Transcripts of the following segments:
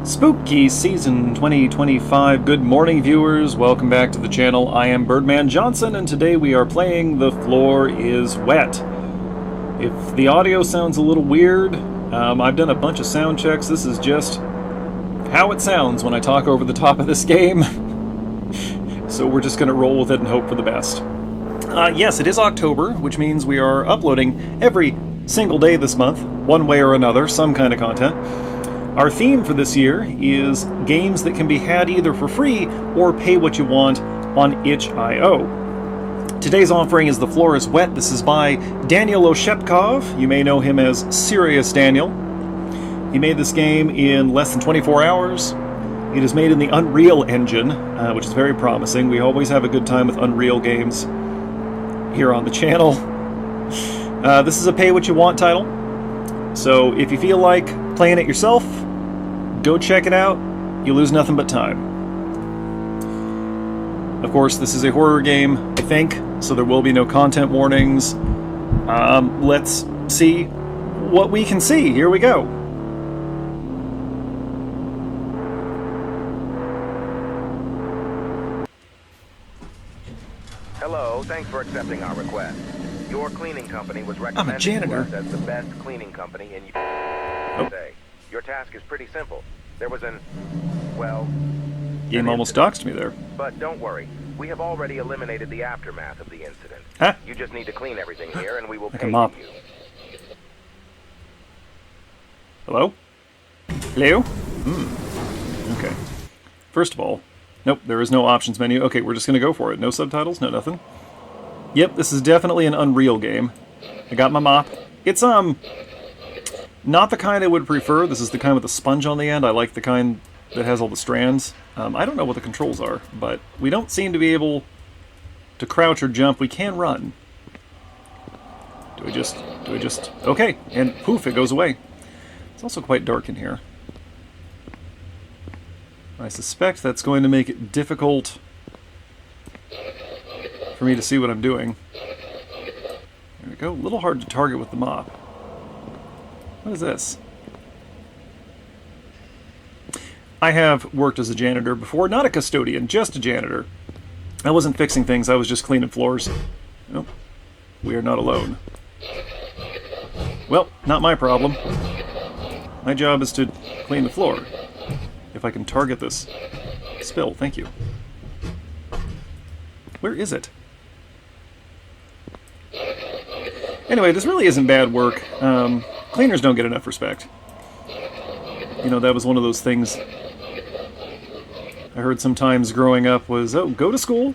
Spooky Season 2025. Good morning, viewers. Welcome back to the channel. I am Birdman Johnson, and today we are playing The Floor is Wet. If the audio sounds a little weird, I've done a bunch of sound checks. This is just how it sounds when I talk over the top of this game. So we're just going to roll with it and hope for the best. Yes, it is October, which means we are uploading every single day this month, one way or another, some kind of content. Our theme for this year is games that can be had either for free or pay what you want on itch.io. Today's offering is The Floor is Wet. This is by Daniel Oshepkov. You may know him as Serious Daniel. He made this game in less than 24 hours. It is made in the Unreal Engine, which is very promising. We always have a good time with Unreal games here on the channel. This is a pay-what-you-want title. So if you feel like playing it yourself, go check it out. You lose nothing but time. Of course, this is a horror game, I think, so there will be no content warnings. Let's see what we can see. Here we go. Hello, thanks for accepting our request. Your cleaning company was recommended to us as the best cleaning company in USA. Your task is pretty simple. There was Game almost doxed me there. But don't worry. We have already eliminated the aftermath of the incident. Huh? You just need to clean everything here and we will Like pay a mop. you. Hello? Hello? Okay. First of all, nope, there is no options menu. Okay, we're just going to go for it. No subtitles, no nothing. Yep, this is definitely an Unreal game. I got my mop. It's, not the kind I would prefer. This is the kind with the sponge on the end. I like the kind that has all the strands. I don't know what the controls are, but we don't seem to be able to crouch or jump. We can run. Do we just... Okay, and poof, it goes away. It's also quite dark in here. I suspect that's going to make it difficult for me to see what I'm doing. There we go. A little hard to target with the mop. What is this? I have worked as a janitor before. Not a custodian, just a janitor. I wasn't fixing things, I was just cleaning floors. Nope. We are not alone. Well, not my problem. My job is to clean the floor. If I can target this spill, thank you. Where is it? Anyway, this really isn't bad work. Cleaners don't get enough respect. You know, that was one of those things I heard sometimes growing up was, oh, go to school,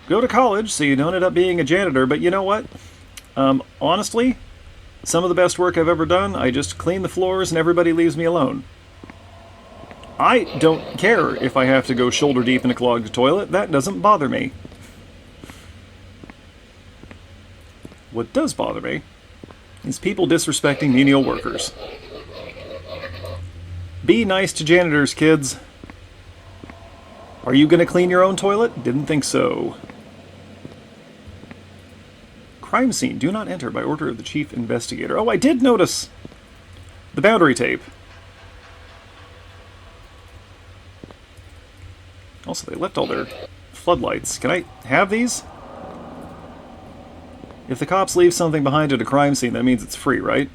go to college, so you don't end up being a janitor. But you know what? Honestly, some of the best work I've ever done, I just clean the floors and everybody leaves me alone. I don't care if I have to go shoulder deep in a clogged toilet. That doesn't bother me. What does bother me is people disrespecting menial workers. Be nice to janitors, kids. Are you going to clean your own toilet? Didn't think so. Crime scene. Do not enter by order of the chief investigator. Oh, I did notice the boundary tape. Also, they left all their floodlights. Can I have these? If the cops leave something behind at a crime scene, that means it's free, right?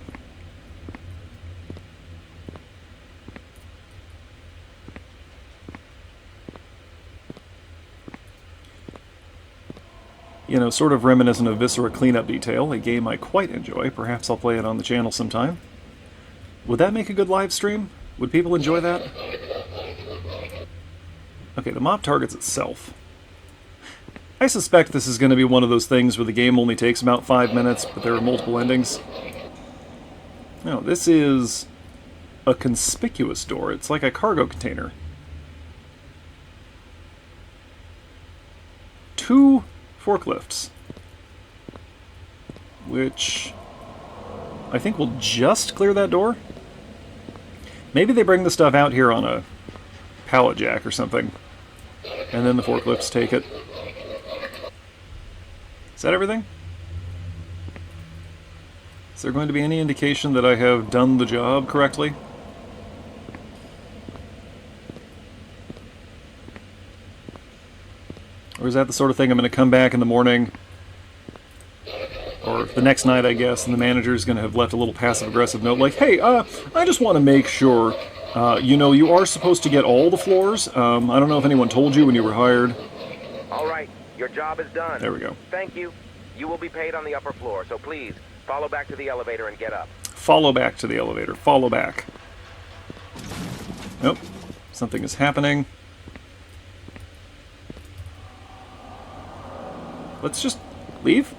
You know, sort of reminiscent of Viscera Cleanup Detail, a game I quite enjoy. Perhaps I'll play it on the channel sometime. Would that make a good live stream? Would people enjoy that? Okay, the mop targets itself. I suspect this is going to be one of those things where the game only takes about 5 minutes, but there are multiple endings. No, this is a conspicuous door. It's like a cargo container. 2 forklifts, which I think will just clear that door. Maybe they bring the stuff out here on a pallet jack or something, and then the forklifts take it. Is that everything? Is there going to be any indication that I have done the job correctly? is that the sort of thing I'm going to come back in the morning, or the next night, I guess, and the manager's going to have left a little passive-aggressive note like, hey, I just want to make sure, you know, you are supposed to get all the floors. I don't know if anyone told you when you were hired. All right, your job is done. There we go. Thank you. You will be paid on the upper floor, so please, follow back to the elevator and get up. Follow back to the elevator. Follow back. Nope. Something is happening. Let's just leave.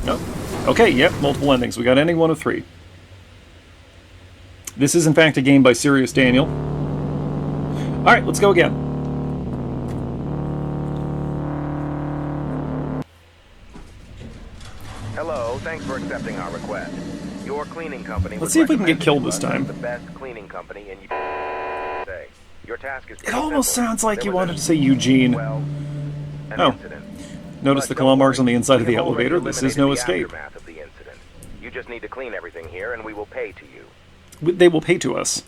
Nope. Okay, yep, multiple endings. We got ending 1 of 3. This is, in fact, a game by Serious Daniel. Alright, let's go again. Hello, thanks for accepting our request. Your cleaning company. Let's see if we can get killed this time. The best cleaning company in say. Your task is it almost sounds like you wanted to say Eugene. Well, oh. Notice the claw marks on the inside of the elevator. This is no escape. Of the incident. You just need to clean everything here, and we will pay to you. They will pay to us.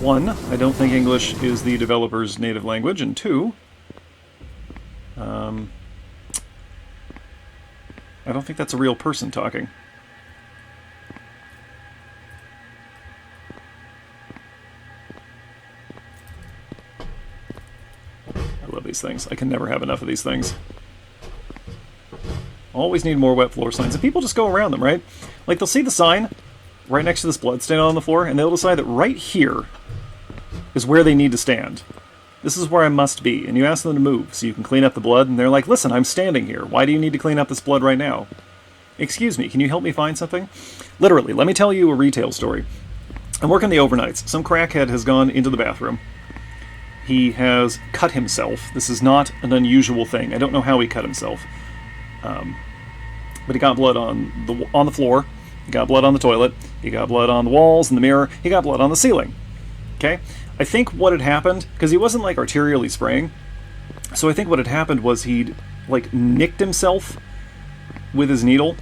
1, I don't think English is the developer's native language, and 2, I don't think that's a real person talking. I love these things. I can never have enough of these things. Always need more wet floor signs. And people just go around them, right? Like, they'll see the sign right next to this blood stain on the floor, and they'll decide that right here is where they need to stand. This is where I must be. And you ask them to move so you can clean up the blood, and they're like, listen, I'm standing here. Why do you need to clean up this blood right now? Excuse me, can you help me find something? Literally, let me tell you a retail story. I'm working the overnights. Some crackhead has gone into the bathroom. He has cut himself. This is not an unusual thing. I don't know how he cut himself. But he got blood on the floor. He got blood on the toilet. He got blood on the walls and the mirror. He got blood on the ceiling. Okay? I think what had happened, because he wasn't like arterially spraying, so I think what had happened was he'd like nicked himself with his needle.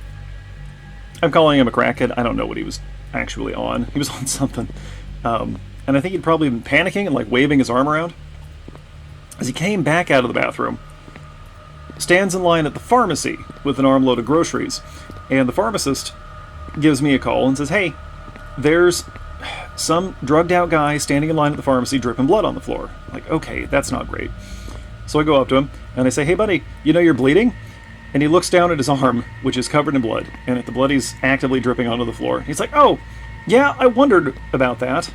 I'm calling him a crackhead. I don't know what he was actually on. He was on something. And I think he'd probably been panicking and like waving his arm around. As he came back out of the bathroom, stands in line at the pharmacy with an armload of groceries, and the pharmacist gives me a call and says, hey, there's some drugged out guy standing in line at the pharmacy dripping blood on the floor. I'm like, okay, that's not great. So I go up to him and I say, hey buddy, you know you're bleeding? And he looks down at his arm, which is covered in blood, and at the blood he's actively dripping onto the floor. He's like, oh, yeah, I wondered about that.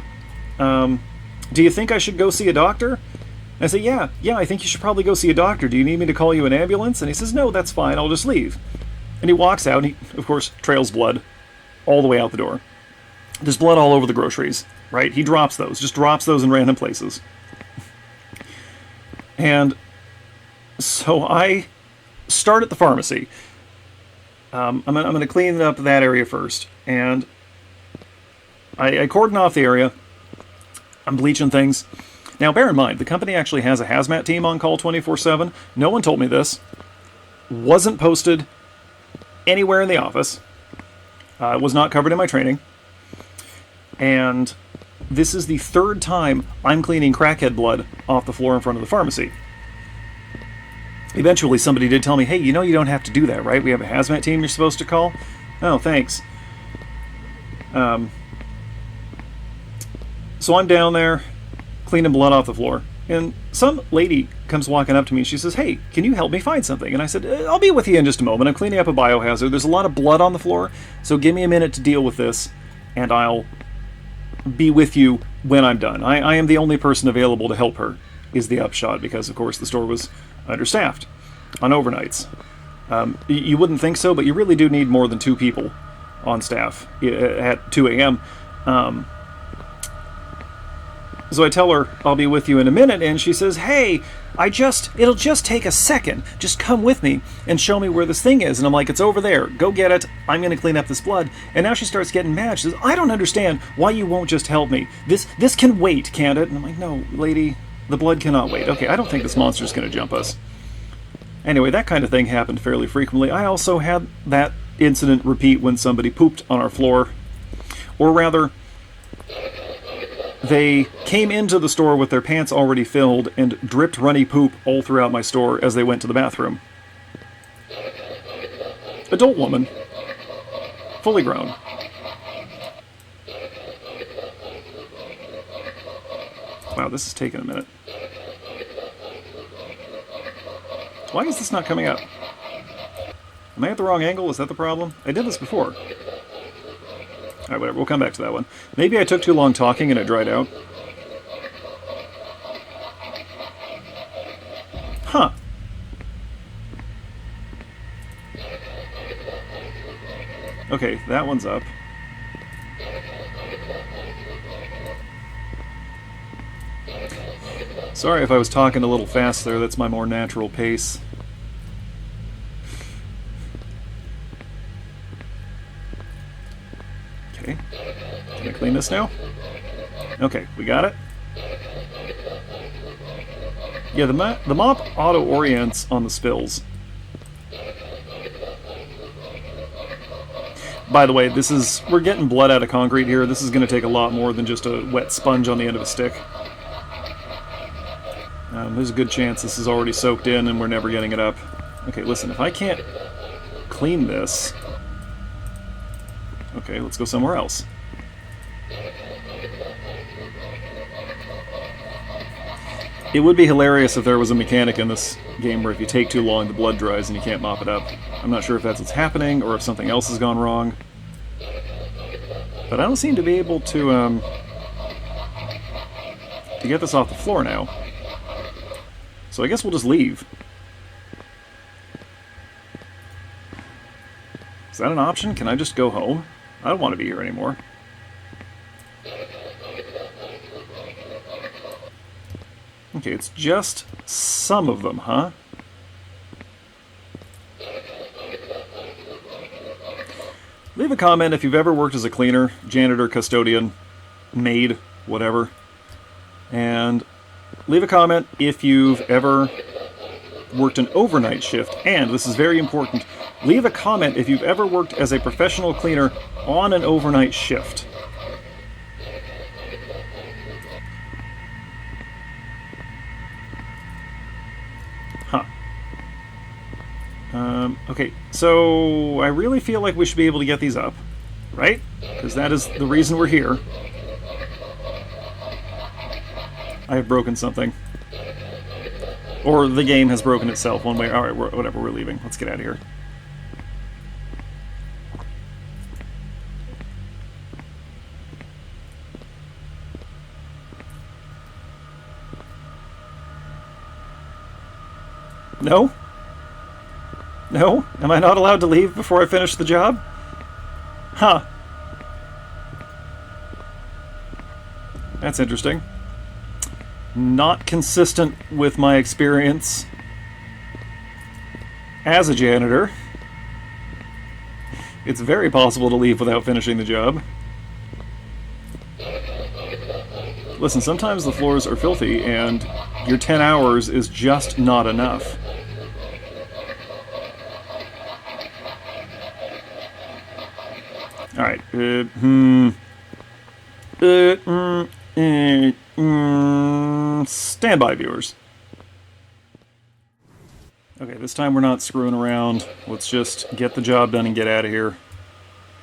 Do you think I should go see a doctor? And I say, yeah, I think you should probably go see a doctor. Do you need me to call you an ambulance? And he says, no, that's fine, I'll just leave. And he walks out, and he, of course, trails blood all the way out the door. There's blood all over the groceries, right? He drops those, just drops those in random places. And so I start at the pharmacy. I'm going to clean up that area first. And I cordon off the area. I'm bleaching things. Now, bear in mind, the company actually has a hazmat team on call 24/7. No one told me this. Wasn't posted anywhere in the office. Was not covered in my training. And this is the 3rd time I'm cleaning crackhead blood off the floor in front of the pharmacy. Eventually, somebody did tell me, hey, you know you don't have to do that, right? We have a hazmat team you're supposed to call. Oh, thanks. So I'm down there, cleaning blood off the floor, and some lady comes walking up to me and she says, hey, can you help me find something? And I said, I'll be with you in just a moment. I'm cleaning up a biohazard. There's a lot of blood on the floor, so give me a minute to deal with this, and I'll be with you when I'm done. I am the only person available to help her, is the upshot, because, of course, the store was understaffed on overnights. You wouldn't think so, but you really do need more than 2 people on staff at 2 a.m. So I tell her, I'll be with you in a minute, and she says, hey, it'll just take a second. Just come with me and show me where this thing is. And I'm like, it's over there. Go get it. I'm going to clean up this blood. And now she starts getting mad. She says, I don't understand why you won't just help me. This can wait, can't it? And I'm like, no, lady, the blood cannot wait. Okay, I don't think this monster's going to jump us. Anyway, that kind of thing happened fairly frequently. I also had that incident repeat when somebody pooped on our floor. Or rather, They came into the store with their pants already filled and dripped runny poop all throughout my store as they went to the bathroom. Adult woman. Fully grown. Wow, this is taking a minute. Why is this not coming up? Am I at the wrong angle? Is that the problem? I did this before. Alright, whatever. We'll come back to that one. Maybe I took too long talking and it dried out. Huh. Okay, that one's up. Sorry if I was talking a little fast there. That's my more natural pace. Okay. Can I clean this now? Okay, we got it. Yeah, the mop auto-orients on the spills. By the way, we're getting blood out of concrete here. This is going to take a lot more than just a wet sponge on the end of a stick. There's a good chance this is already soaked in and we're never getting it up. Okay, listen, if I can't clean this... Okay, let's go somewhere else. It would be hilarious if there was a mechanic in this game where if you take too long, the blood dries and you can't mop it up. I'm not sure if that's what's happening or if something else has gone wrong. But I don't seem to be able to get this off the floor now. So I guess we'll just leave. Is that an option? Can I just go home? I don't want to be here anymore. Okay, it's just some of them, huh? Leave a comment if you've ever worked as a cleaner, janitor, custodian, maid, whatever. And leave a comment if you've ever worked an overnight shift. And, this is very important, leave a comment if you've ever worked as a professional cleaner on an overnight shift. Huh. Okay, so I really feel like we should be able to get these up, right? Because that is the reason we're here. I have broken something. Or the game has broken itself one way. Alright, whatever, we're leaving. Let's get out of here. No? No? Am I not allowed to leave before I finish the job? Huh. That's interesting. Not consistent with my experience as a janitor. It's very possible to leave without finishing the job. Listen, sometimes the floors are filthy and your 10 hours is just not enough. Alright, stand by, viewers. Okay, this time we're not screwing around. Let's just get the job done and get out of here.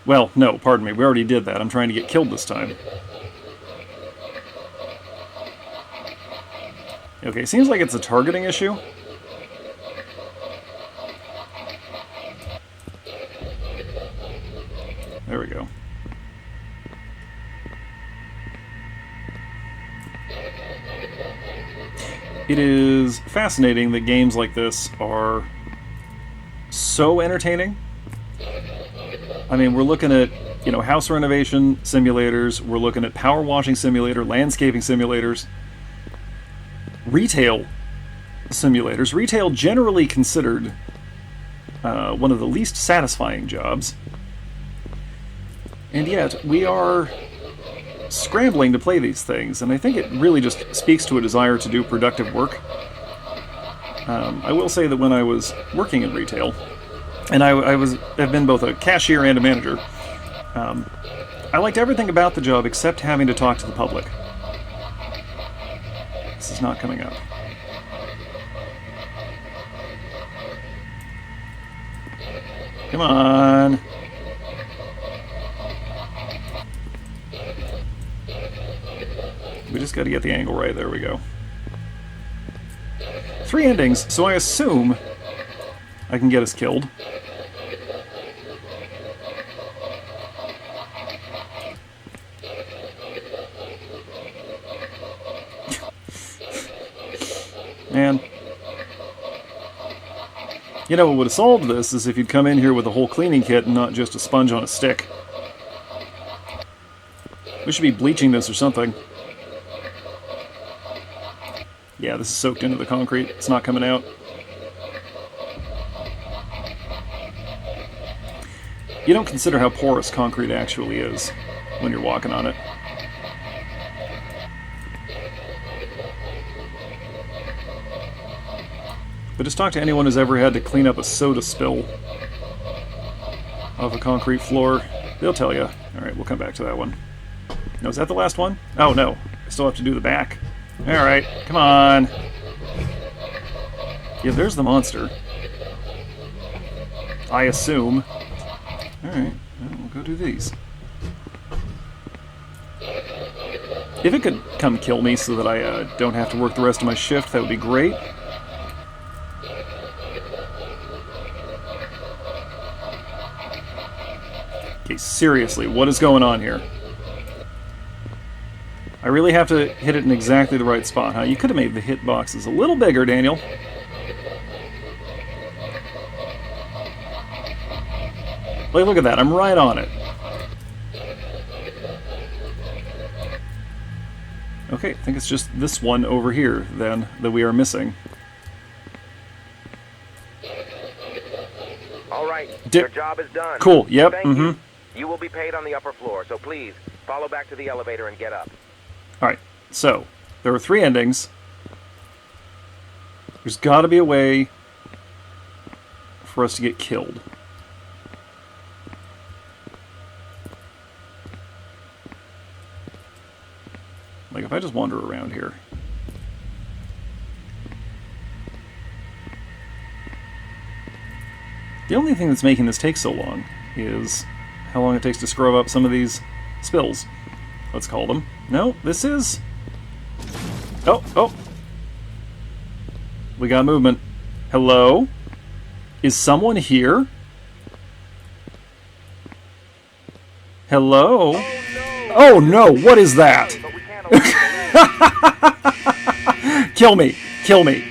Well, no, pardon me, we already did that. I'm trying to get killed this time. Okay, seems like it's a targeting issue. There we go. It is fascinating that games like this are so entertaining. I mean, we're looking at, you know, house renovation simulators, we're looking at power washing simulator, landscaping simulators, retail simulators. Retail generally considered one of the least satisfying jobs. And yet, we are scrambling to play these things, and I think it really just speaks to a desire to do productive work. I will say that when I was working in retail, and I've been both a cashier and a manager, I liked everything about the job except having to talk to the public. This is not coming up. Come on. We just got to get the angle right. There we go. 3 endings, so I assume I can get us killed. Man. You know what would have solved this is if you'd come in here with a whole cleaning kit and not just a sponge on a stick. We should be bleaching this or something. Yeah, this is soaked into the concrete. It's not coming out. You don't consider how porous concrete actually is when you're walking on it. But just talk to anyone who's ever had to clean up a soda spill off a concrete floor. They'll tell you. Alright, we'll come back to that one. No, is that the last one? Oh, no. I still have to do the back. Alright, come on. Yeah, there's the monster. I assume. Alright, we'll go do these. If it could come kill me so that I don't have to work the rest of my shift, that would be great. Okay, seriously, what is going on here? I really have to hit it in exactly the right spot, huh? You could have made the hitboxes a little bigger, Daniel. Like, look at that, I'm right on it. Okay, I think it's just this one over here, then, that we are missing. Alright, your job is done. Cool, yep, Thank you. You will be paid on the upper floor, so please, follow back to the elevator and get up. Alright, so, there are 3 endings. There's got to be a way for us to get killed. Like, if I just wander around here. The only thing that's making this take so long is how long it takes to scrub up some of these spills. Let's call them. No, this is... Oh! We got movement. Hello? Is someone here? Hello? Oh no, what is that? Kill me! Kill me!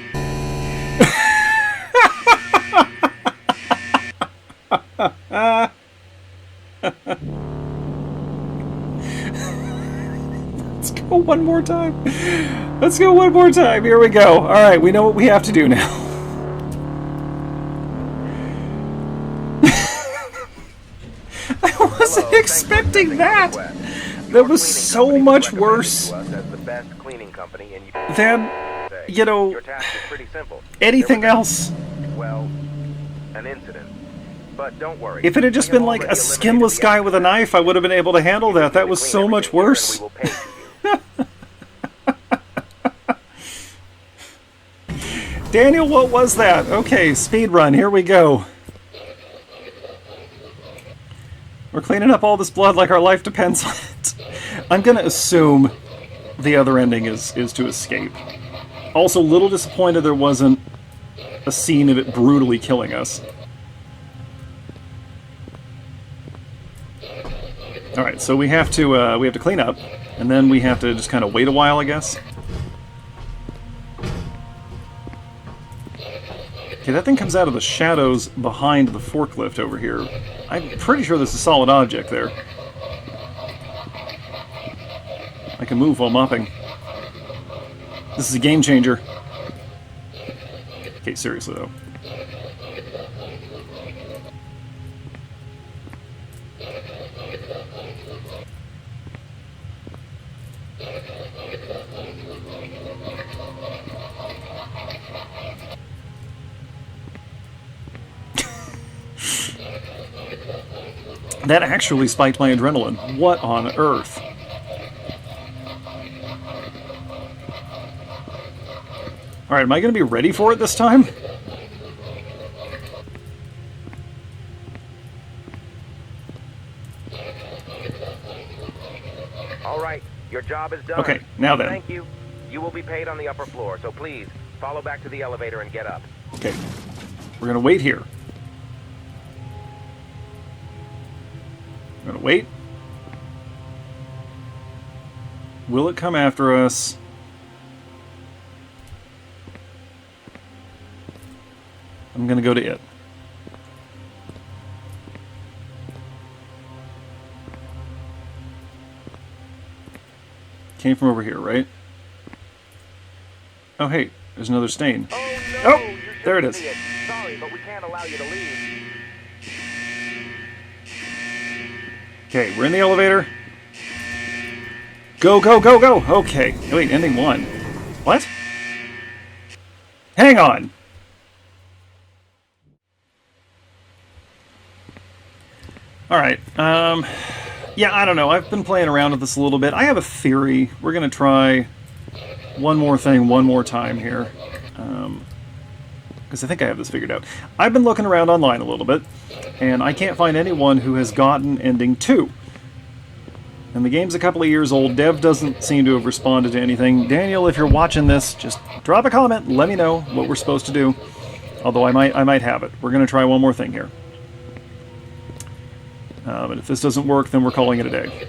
Let's go one more time. Let's go one more time. Here we go. Alright, we know what we have to do now. I wasn't expecting that! That was so much worse than, you know, anything else. Well, an incident. But don't worry. If it had just been like a skinless guy with a knife, I would have been able to handle that. That was so much worse. Daniel, what was that? Okay, speed run. Here we go. We're cleaning up all this blood like our life depends on it. I'm gonna assume the other ending is to escape. Also, a little disappointed there wasn't a scene of it brutally killing us. Alright, so we have to clean up, and then we have to just kind of wait a while, I guess. Okay, that thing comes out of the shadows behind the forklift over here. I'm pretty sure there's a solid object there. I can move while mopping. This is a game changer. Okay, seriously though. That actually spiked my adrenaline. What on earth? Alright, am I going to be ready for it this time? Alright, your job is done. Okay, now then. Thank you. You will be paid on the upper floor, so please, follow back to the elevator and get up. Okay. We're going to wait here. We're going to wait. Will it come after us? I'm going to go to it. Came from over here, right? Oh, hey, there's another stain. Oh, no, oh there it is. Sorry, but we can't allow you to leave. Okay, we're in the elevator. Go, go, go, go! Okay. Wait, ending 1. What? Hang on! Alright, yeah, I don't know. I've been playing around with this a little bit. I have a theory. We're going to try one more thing one more time here. Because I think I have this figured out. I've been looking around online a little bit, and I can't find anyone who has gotten ending 2. And the game's a couple of years old. Dev doesn't seem to have responded to anything. Daniel, if you're watching this, just drop a comment. Let me know what we're supposed to do. Although I might have it. We're going to try one more thing here. And if this doesn't work, then we're calling it a day.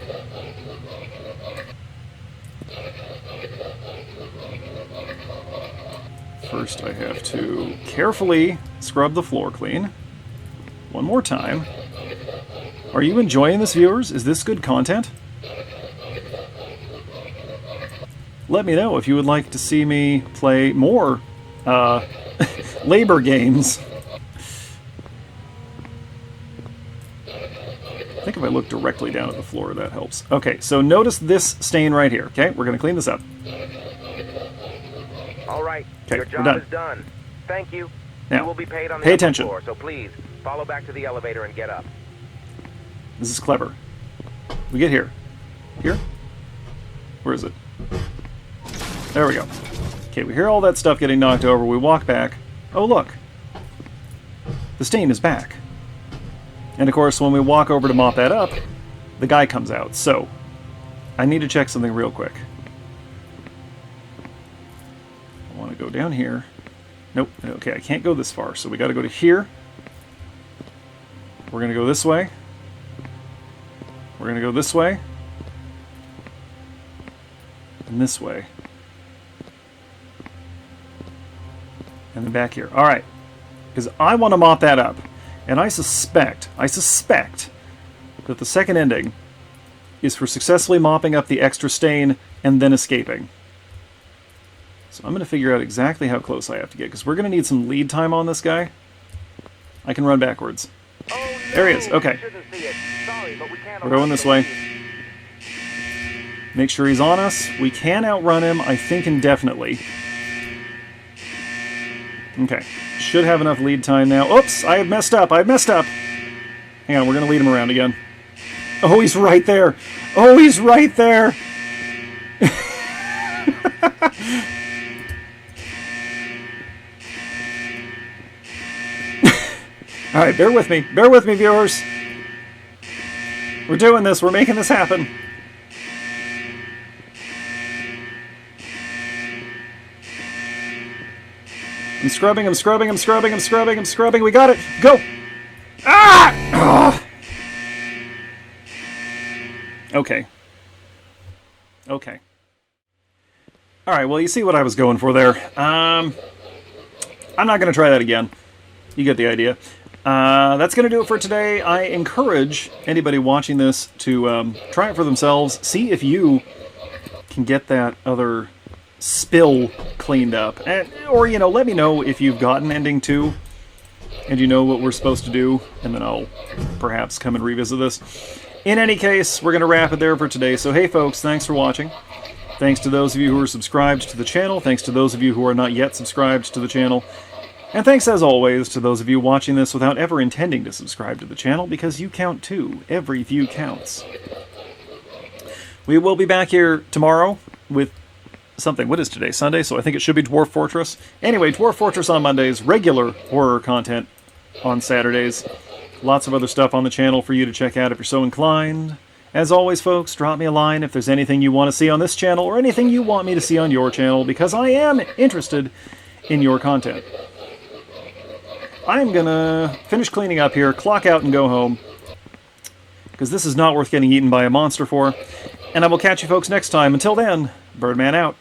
First, I have to carefully scrub the floor clean. One more time. Are you enjoying this, viewers? Is this good content? Let me know if you would like to see me play more labor games. I think if I look directly down at the floor, that helps. Okay, so notice this stain right here. Okay, we're going to clean this up. All right, okay, your job is done. Thank you. Now, you will be paid on the pay upper attention. floor, so please follow back to the elevator and get up. This is clever. We get here. Here? Where is it? There we go. Okay, we hear all that stuff getting knocked over. We walk back. Oh, look. The stain is back. And of course, when we walk over to mop that up, the guy comes out. So, I need to check something real quick. I want to go down here. Nope. Okay, I can't go this far, so we got to go to here. We're going to go this way. We're going to go this way. And this way. And then back here. Alright. Because I want to mop that up. And I suspect that the second ending is for successfully mopping up the extra stain and then escaping. So I'm going to figure out exactly how close I have to get, because we're going to need some lead time on this guy. I can run backwards. Oh, no, there he is. Okay. Sorry, but we can't we're going this way. Make sure he's on us. We can outrun him, I think, indefinitely. Okay. Should have enough lead time now. Oops! I have messed up! I've messed up! Hang on, we're going to lead him around again. Oh, he's right there! Oh, he's right there! Alright, bear with me. Bear with me, viewers! We're doing this. We're making this happen. I'm scrubbing, I'm scrubbing, I'm scrubbing, I'm scrubbing, I'm scrubbing. We got it! Go! Ah! Ugh. Okay. Okay. Alright, well, you see what I was going for there. I'm not going to try that again. You get the idea. That's going to do it for today. I encourage anybody watching this to try it for themselves. See if you can get that other spill cleaned up. Or, you know, let me know if you've gotten ending 2 and you know what we're supposed to do, and then I'll perhaps come and revisit this. In any case, we're going to wrap it there for today. So, hey folks, thanks for watching. Thanks to those of you who are subscribed to the channel. Thanks to those of you who are not yet subscribed to the channel. And thanks, as always, to those of you watching this without ever intending to subscribe to the channel, because you count too. Every view counts. We will be back here tomorrow with something. What is today? Sunday, so I think it should be Dwarf Fortress. Anyway, Dwarf Fortress on Mondays, regular horror content on Saturdays. Lots of other stuff on the channel for you to check out if you're so inclined. As always, folks, drop me a line if there's anything you want to see on this channel or anything you want me to see on your channel, because I am interested in your content. I'm gonna finish cleaning up here, clock out and go home, because this is not worth getting eaten by a monster for. And I will catch you folks next time. Until then, Birdman out.